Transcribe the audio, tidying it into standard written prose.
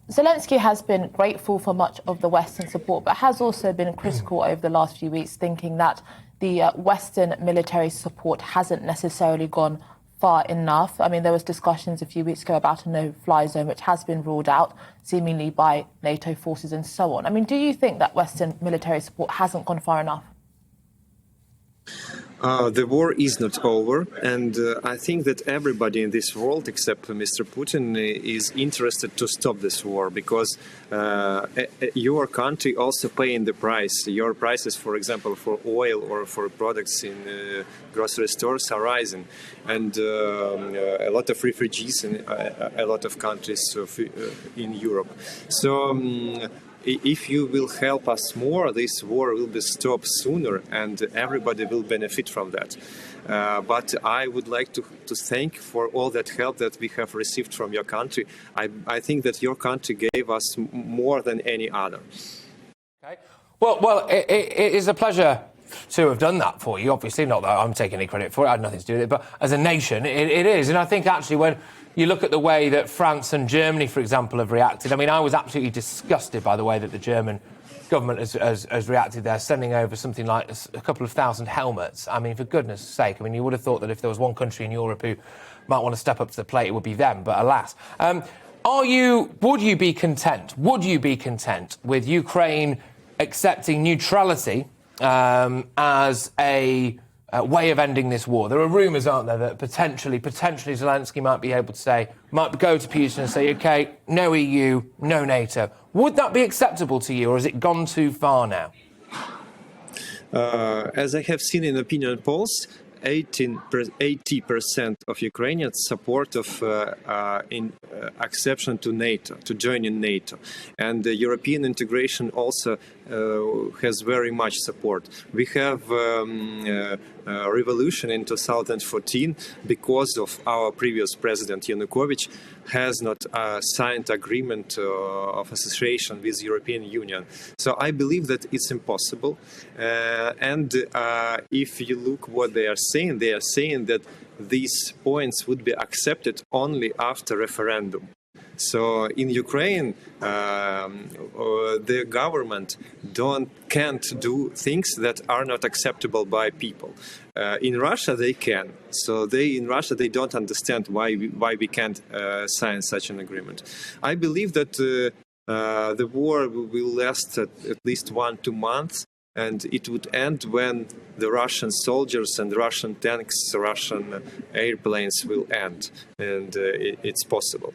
Zelensky has been grateful for much of the Western support, but has also been critical over the last few weeks, thinking that the Western military support hasn't necessarily gone far enough. I mean, there was discussions a few weeks ago about a no-fly zone, which has been ruled out, seemingly by NATO forces and so on. I mean, do you think that Western military support hasn't gone far enough? The war is not over, and I think that everybody in this world, except Mr. Putin, is interested to stop this war, because your country also paying the price. Your prices, for example, for oil or for products in grocery stores are rising, and a lot of refugees in a lot of countries in Europe. So if you will help us more, this war will be stopped sooner, and everybody will benefit from that. But I would like to thank for all that help that we have received from your country. I think that your country gave us more than any other. Okay. Well, it is a pleasure to have done that for you. Obviously, not that I'm taking any credit for it. I had nothing to do with it. But as a nation, it is. And I think actually when you look at the way that France and Germany, for example, have reacted. I mean, I was absolutely disgusted by the way that the German government has reacted. They're sending over something like a couple of thousand helmets. I mean, for goodness sake. I mean, you would have thought that if there was one country in Europe who might want to step up to the plate, it would be them. But alas. Would you be content with Ukraine accepting neutrality as a way of ending this war? There are rumours, aren't there, that potentially Zelensky might be able to say, might go to Putin and say, OK, no EU, no NATO. Would that be acceptable to you, or has it gone too far now? As I have seen in opinion polls, 80% of Ukrainians support of accession to NATO, to joining NATO, and the European integration also has very much support. We have a revolution in 2014 because of our previous president Yanukovych has not signed agreement of association with European Union. So I believe that it's impossible. And if you look what they are saying that these points would be accepted only after referendum. So in Ukraine, the government can't do things that are not acceptable by people. In Russia, they can. So in Russia, they don't understand why we can't sign such an agreement. I believe that the war will last at least 1-2 months, and it would end when the Russian soldiers and Russian tanks, Russian airplanes will end, and it's possible.